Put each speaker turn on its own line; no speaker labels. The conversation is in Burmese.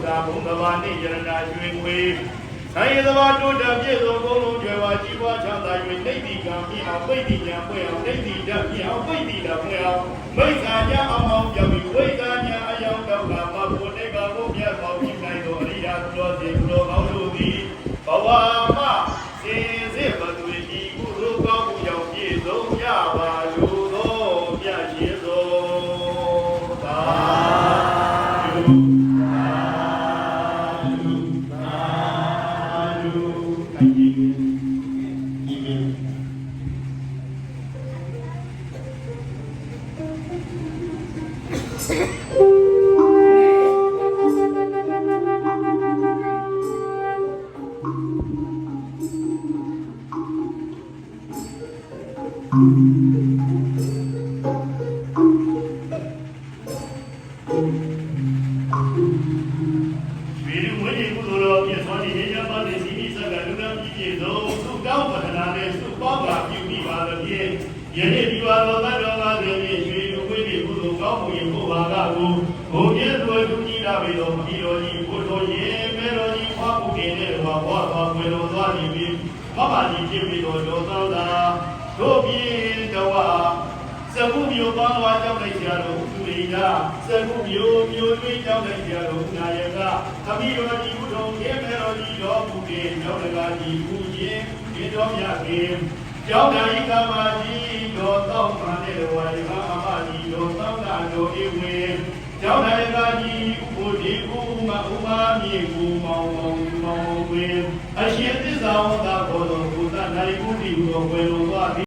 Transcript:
သာဘုံသဘာနှင့်ယရနာရွှေငွေဆိုင်ရသဘာတို့တပြည့်စုံကုန်လုံးကျွယ်ဝကြီးပွားချမ်းသာ၍နှိမ့်တိကံပြအောင်ပိဋ္ဌိညာပွဲအောင်နှိမ့်တိဓာတ်ပြအောင်ပိဋ္ဌိဓာတ်ပွဲအောင်မိစ္ဆာညာအမောင်းပြောင်းပြီးဝိဇ္ဇာညာအယောင်တော့ကမဘုနိဗ္ဗာန်ကိုမြတ်ပေါင်းဖြစ်နိုင်သောအရိယာသူတော်စင်သူတော်ကောင်းတို့သည်ဘဝမှာစင်စစ်ဘသူဤကုသိုလ်ကောင်းမှုကြောင့်ပြည့်စုံကြပါလိုသောမြတ်ရှင်သောသာယနေ့ဒီပါတော်တတ်တော်ကားသည်ဖြင့်ရွှေလူဝိနေကုသိုလ်ကောင်းမှုရင်ဘုရားကကိုဘုံကျဲသွေးသူကြီးလာပြီတော်မကြီးတော်ကြီးဘုတော်ရင်မဲတော်ကြီးဖွားမှုတင်တဲ့ဘဝဘွားတော်ွယ်တော်သွားနေပြီမမကြီးဖြစ်ပြီးတော်တော်သောသာတို့ပြေတော်စကုမျိုးပေါင်းသွားကြောက်လိုက်ကြတော်သူရိကစကုမျိုးမျိုးတွေးကြောက်လိုက်ကြတော်နာယကသတိတော်ကြီးဘုတော်ရင်မဲတော်ကြီးတော်မူတဲ့ရောက်တကားကြီးဘုရင်ဒီတော်မြတ်ခင်ကျောင်းတိုင်းကမာကြီးတော်သောင်းမှနဲ့ဝါရီဟာအမကြီးတော်သောင်းလာတော်ဧဝေကျောင်းတိုင်းကကြီးဥပဒေကုမဥမာမြေကူမောင်မောင်ဝေအရှင်သစ္စာဝတ္တဘောတော်ဘုရားနိုင်ကုတိတော်ဝေတော်